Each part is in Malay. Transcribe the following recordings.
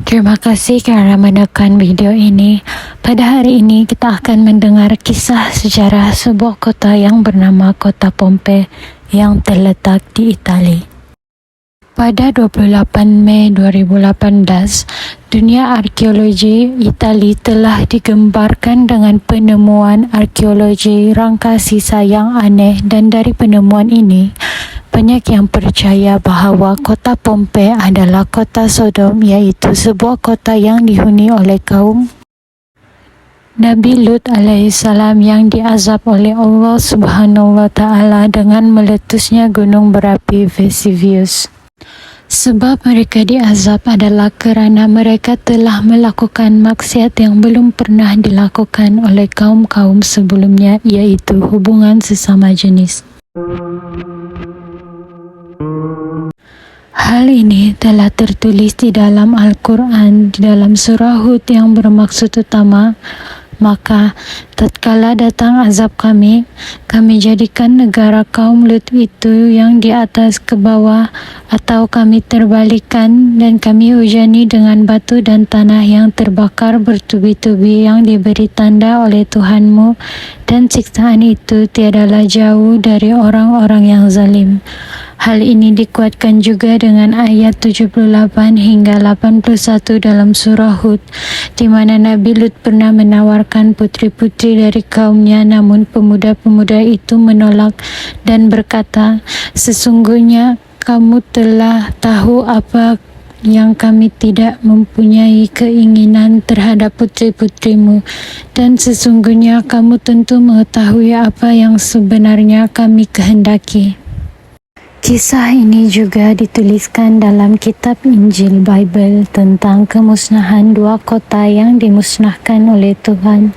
Terima kasih kerana menekan video ini. Pada hari ini kita akan mendengar kisah sejarah sebuah kota yang bernama Kota Pompei yang terletak di Itali. Pada 28 Mei 2018, dunia arkeologi Itali telah digembarkan dengan penemuan arkeologi rangka sisa yang aneh, dan dari penemuan ini banyak yang percaya bahawa Kota Pompei adalah kota Sodom, iaitu sebuah kota yang dihuni oleh kaum Nabi Lut alaihissalam yang diazab oleh Allah Subhanahu wa taala dengan meletusnya gunung berapi Vesuvius. Sebab mereka diazab adalah kerana mereka telah melakukan maksiat yang belum pernah dilakukan oleh kaum-kaum sebelumnya, iaitu hubungan sesama jenis. Hal ini telah tertulis di dalam Al-Quran, di dalam surah Hud yang bermaksud utama. Maka tatkala datang azab kami jadikan negara kaum Lut itu yang di atas ke bawah, atau kami terbalikkan dan kami hujani dengan batu dan tanah yang terbakar bertubi-tubi yang diberi tanda oleh Tuhanmu, dan siksaan itu tiadalah jauh dari orang-orang yang zalim. Hal ini dikuatkan juga dengan ayat 78 hingga 81 dalam surah Hud, di mana Nabi Lut pernah menawarkan putri-putri dari kaumnya, namun pemuda-pemuda itu menolak dan berkata, "Sesungguhnya kamu telah tahu apa yang kami tidak mempunyai keinginan terhadap putri-putrimu, dan sesungguhnya kamu tentu mengetahui apa yang sebenarnya kami kehendaki." Kisah ini juga dituliskan dalam kitab Injil Bible tentang kemusnahan dua kota yang dimusnahkan oleh Tuhan,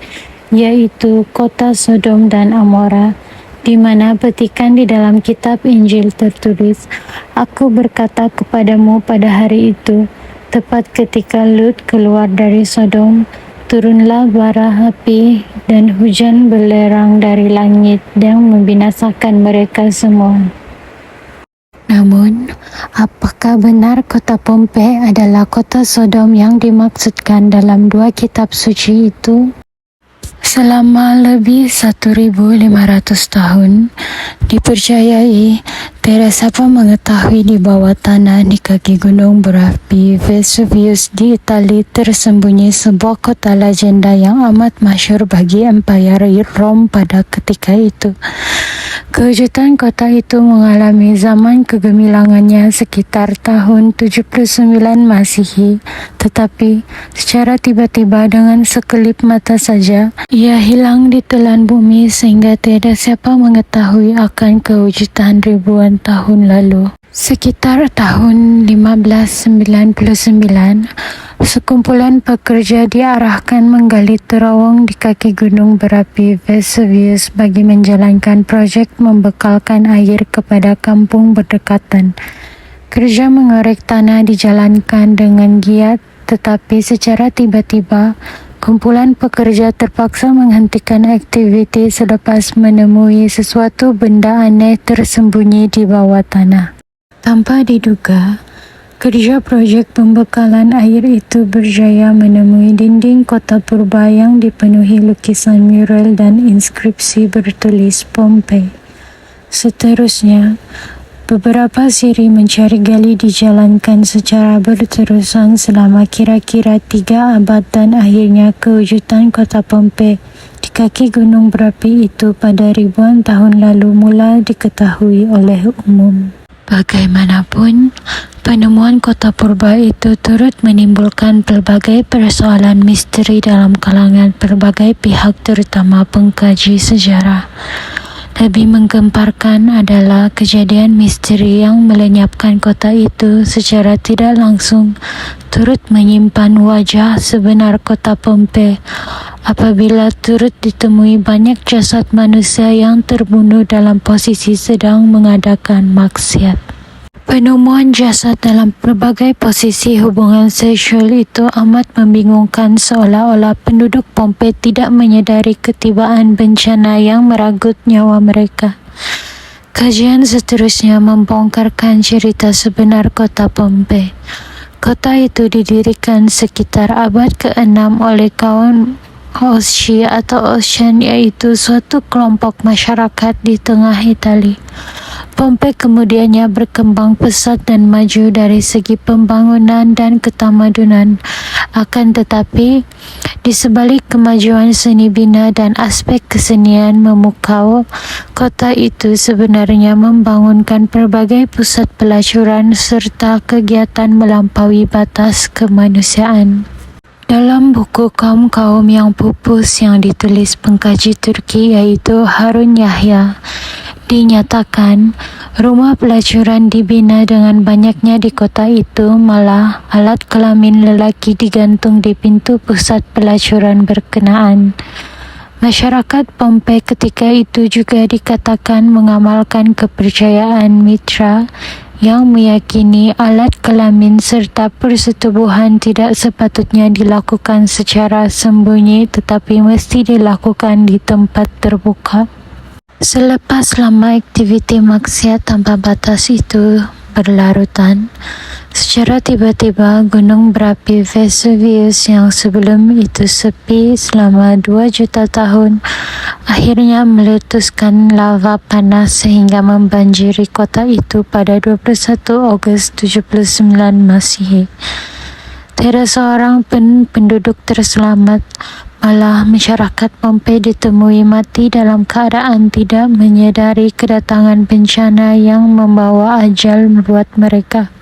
yaitu kota Sodom dan Amora, di mana petikan di dalam kitab Injil tertulis, "Aku berkata kepadamu pada hari itu, tepat ketika Lut keluar dari Sodom, turunlah bara api dan hujan belerang dari langit yang membinasakan mereka semua." Namun, apakah benar kota Pompei adalah kota Sodom yang dimaksudkan dalam dua kitab suci itu? Selama lebih 1.500 tahun, dipercayai tiada siapa mengetahui di bawah tanah di kaki gunung berapi Vesuvius di Itali tersembunyi sebuah kota legenda yang amat masyhur bagi Empire Rom pada ketika itu. Kewujudan kota itu mengalami zaman kegemilangannya sekitar tahun 79 Masihi, tetapi secara tiba-tiba dengan sekelip mata saja, ia hilang di telan bumi sehingga tiada siapa mengetahui akan kewujudan ribuan tahun lalu. Sekitar tahun 1599, sekumpulan pekerja diarahkan menggali terowong di kaki gunung berapi Vesuvius bagi menjalankan projek membekalkan air kepada kampung berdekatan. Kerja mengorek tanah dijalankan dengan giat, tetapi secara tiba-tiba kumpulan pekerja terpaksa menghentikan aktiviti selepas menemui sesuatu benda aneh tersembunyi di bawah tanah. Tanpa diduga, kerja projek pembekalan air itu berjaya menemui dinding kota purba yang dipenuhi lukisan mural dan inskripsi bertulis Pompei. Seterusnya, beberapa siri mencari gali dijalankan secara berterusan selama kira-kira 3 abad, dan akhirnya kewujudan kota Pompei di kaki gunung berapi itu pada ribuan tahun lalu mula diketahui oleh umum. Bagaimanapun, penemuan kota purba itu turut menimbulkan pelbagai persoalan misteri dalam kalangan pelbagai pihak, terutama pengkaji sejarah. Lebih menggemparkan adalah kejadian misteri yang melenyapkan kota itu secara tidak langsung turut menyimpan wajah sebenar kota Pompei, apabila turut ditemui banyak jasad manusia yang terbunuh dalam posisi sedang mengadakan maksiat. Penemuan jasad dalam berbagai posisi hubungan seksual itu amat membingungkan, seolah-olah penduduk Pompei tidak menyedari ketibaan bencana yang merenggut nyawa mereka. Kajian seterusnya membongkarkan cerita sebenar kota Pompei. Kota itu didirikan sekitar abad ke-6 oleh kaum Osci atau Oscan, yaitu suatu kelompok masyarakat di tengah Italia. Pompei kemudiannya berkembang pesat dan maju dari segi pembangunan dan ketamadunan. Akan tetapi, di sebalik kemajuan seni bina dan aspek kesenian memukau, kota itu sebenarnya membangunkan berbagai pusat pelacuran serta kegiatan melampaui batas kemanusiaan. Dalam buku Kaum-Kaum yang Pupus yang ditulis pengkaji Turki yaitu Harun Yahya, dinyatakan rumah pelacuran dibina dengan banyaknya di kota itu, malah alat kelamin lelaki digantung di pintu pusat pelacuran berkenaan. Masyarakat Pompei ketika itu juga dikatakan mengamalkan kepercayaan Mitra yang meyakini alat kelamin serta persetubuhan tidak sepatutnya dilakukan secara sembunyi tetapi mesti dilakukan di tempat terbuka. Selepas lama aktiviti maksiat tanpa batas itu berlarutan, secara tiba-tiba gunung berapi Vesuvius yang sebelum itu sepi selama 2 juta tahun akhirnya meletuskan lava panas sehingga membanjiri kota itu pada 21 Agustus 79 Masehi. Tidak seorang pun penduduk terselamat, malah masyarakat Pompei ditemui mati dalam keadaan tidak menyadari kedatangan bencana yang membawa ajal buat mereka.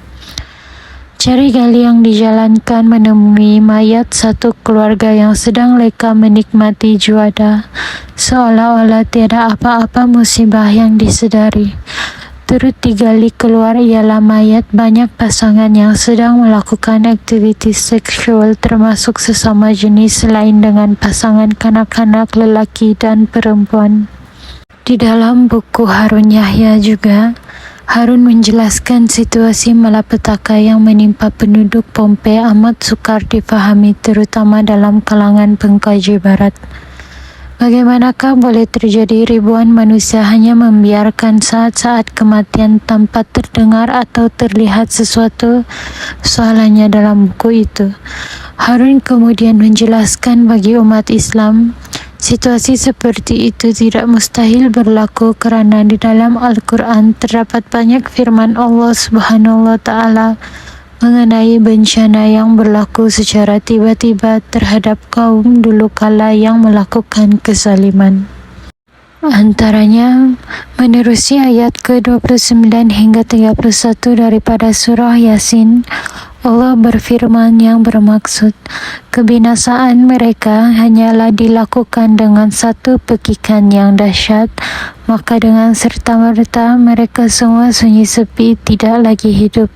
Cari gali yang dijalankan menemui mayat satu keluarga yang sedang leka menikmati juada, seolah-olah tiada apa-apa musibah yang disedari. Turut digali keluar ialah mayat banyak pasangan yang sedang melakukan aktivitas seksual termasuk sesama jenis selain dengan pasangan kanak-kanak lelaki dan perempuan. Di dalam buku Harun Yahya juga, Harun menjelaskan situasi malapetaka yang menimpa penduduk Pompei amat sukar difahami terutama dalam kalangan pengkaji barat. Bagaimanakah boleh terjadi ribuan manusia hanya membiarkan saat-saat kematian tanpa terdengar atau terlihat sesuatu? Soalannya dalam buku itu. Harun kemudian menjelaskan bagi umat Islam, situasi seperti itu tidak mustahil berlaku kerana di dalam Al-Quran terdapat banyak firman Allah Subhanahu wa Ta'ala mengenai bencana yang berlaku secara tiba-tiba terhadap kaum dulu kala yang melakukan kezaliman. Antaranya, menerusi ayat ke-29 hingga 31 daripada surah Yasin, Allah berfirman yang bermaksud, kebinasaan mereka hanyalah dilakukan dengan satu pekikan yang dahsyat, maka dengan serta-merta mereka semua sunyi sepi tidak lagi hidup.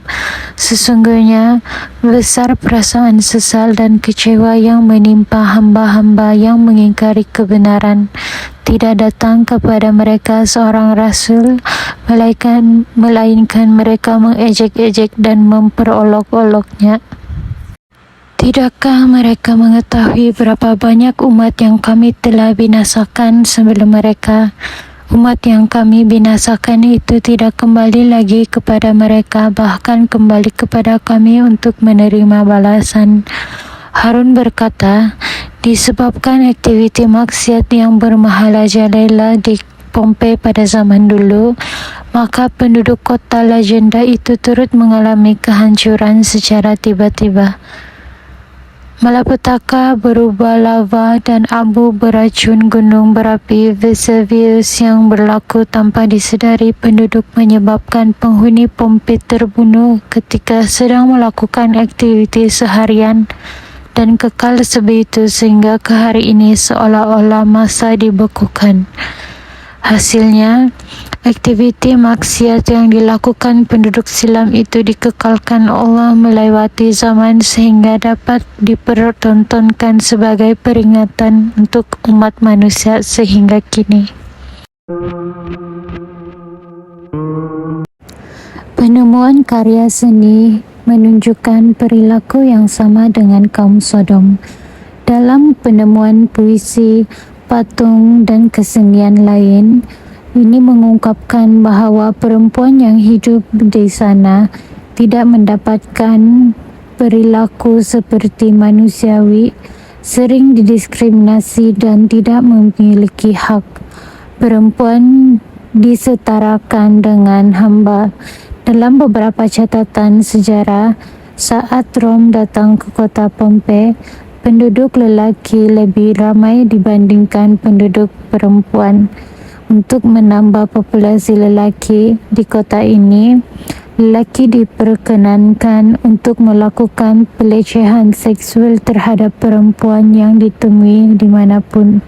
Sesungguhnya besar perasaan sesal dan kecewa yang menimpa hamba-hamba yang mengingkari kebenaran. Tidak datang kepada mereka seorang rasul, melainkan mereka mengejek-ejek dan memperolok-oloknya. Tidakkah mereka mengetahui berapa banyak umat yang kami telah binasakan sebelum mereka? Umat yang kami binasakan itu tidak kembali lagi kepada mereka, bahkan kembali kepada kami untuk menerima balasan. Harun berkata, disebabkan aktiviti maksiat yang bermahalajalela di Pompei pada zaman dulu, maka penduduk kota legenda itu turut mengalami kehancuran secara tiba-tiba. Malapetaka berubah lava dan abu beracun gunung berapi Vesuvius yang berlaku tanpa disedari penduduk menyebabkan penghuni Pompei terbunuh ketika sedang melakukan aktiviti seharian dan kekal sebegitu sehingga ke hari ini seolah-olah masa dibekukan. Hasilnya, aktiviti maksiat yang dilakukan penduduk silam itu dikekalkan Allah melewati zaman sehingga dapat dipertontonkan sebagai peringatan untuk umat manusia sehingga kini. Penemuan karya seni menunjukkan perilaku yang sama dengan kaum Sodom. Dalam penemuan puisi, patung dan kesenian lain, ini mengungkapkan bahawa perempuan yang hidup di sana tidak mendapatkan berperilaku seperti manusiawi, sering didiskriminasi dan tidak memiliki hak. Perempuan disetarakan dengan hamba. Dalam beberapa catatan sejarah, saat Rom datang ke kota Pompei, penduduk lelaki lebih ramai dibandingkan penduduk perempuan. Untuk menambah populasi lelaki di kota ini, lelaki diperkenankan untuk melakukan pelecehan seksual terhadap perempuan yang ditemui dimanapun.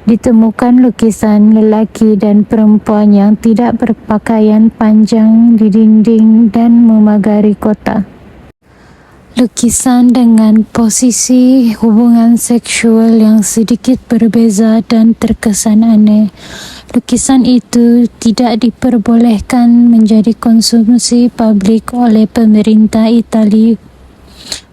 Ditemukan lukisan lelaki dan perempuan yang tidak berpakaian panjang di dinding dan memagari kota. Lukisan dengan posisi hubungan seksual yang sedikit berbeza dan terkesan aneh. Lukisan itu tidak diperbolehkan menjadi konsumsi publik oleh pemerintah Italia.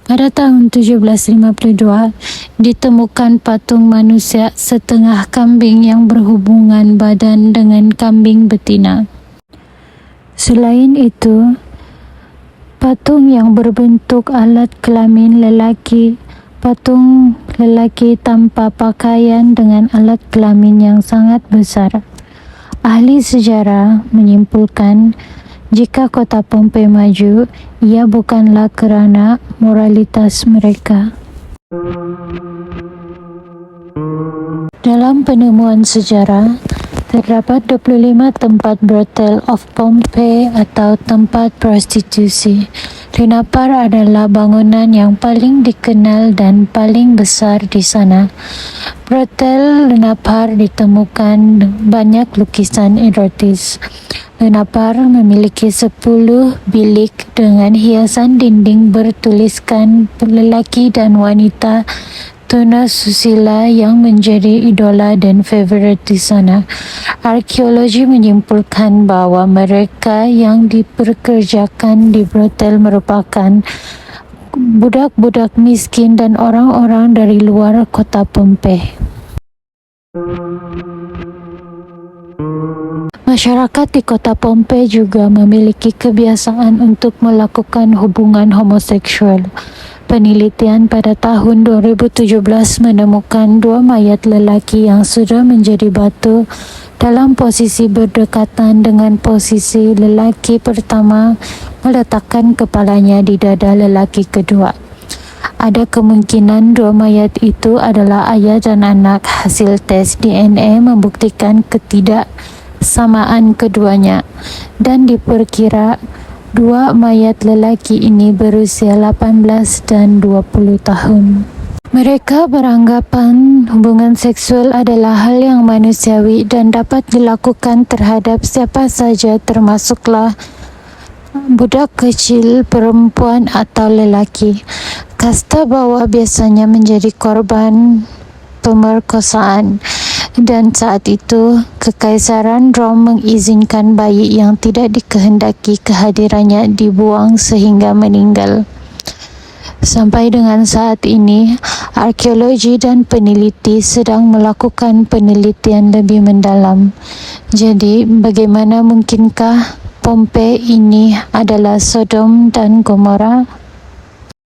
Pada tahun 1752, ditemukan patung manusia setengah kambing yang berhubungan badan dengan kambing betina. Selain itu, patung yang berbentuk alat kelamin lelaki, patung lelaki tanpa pakaian dengan alat kelamin yang sangat besar. Ahli sejarah menyimpulkan, jika kota Pompei maju, ia bukanlah kerana moralitas mereka. Dalam penemuan sejarah, terdapat 25 tempat brothel of Pompei atau tempat prostitusi. Luna Park adalah bangunan yang paling dikenal dan paling besar di sana. Brothel Luna Park ditemukan banyak lukisan erotis. Luna Park memiliki 10 bilik dengan hiasan dinding bertuliskan lelaki dan wanita tuna susila yang menjadi idola dan favorit di sana. Arkeologi menyimpulkan bahawa mereka yang diperkerjakan di brothel merupakan budak-budak miskin dan orang-orang dari luar kota Pompei. Masyarakat di kota Pompei juga memiliki kebiasaan untuk melakukan hubungan homoseksual. Penelitian pada tahun 2017 menemukan 2 mayat lelaki yang sudah menjadi batu dalam posisi berdekatan dengan posisi lelaki pertama meletakkan kepalanya di dada lelaki kedua. Ada kemungkinan 2 mayat itu adalah ayah dan anak. Hasil tes DNA membuktikan ketidaksamaan keduanya dan diperkira 2 mayat lelaki ini berusia 18 dan 20 tahun. Mereka beranggapan hubungan seksual adalah hal yang manusiawi dan dapat dilakukan terhadap siapa saja, termasuklah budak kecil, perempuan atau lelaki. Kasta bawah biasanya menjadi korban pemerkosaan. Dan saat itu, Kekaisaran Rom mengizinkan bayi yang tidak dikehendaki kehadirannya dibuang sehingga meninggal. Sampai dengan saat ini, arkeologi dan peneliti sedang melakukan penelitian lebih mendalam. Jadi, bagaimana mungkinkah Pompei ini adalah Sodom dan Gomora?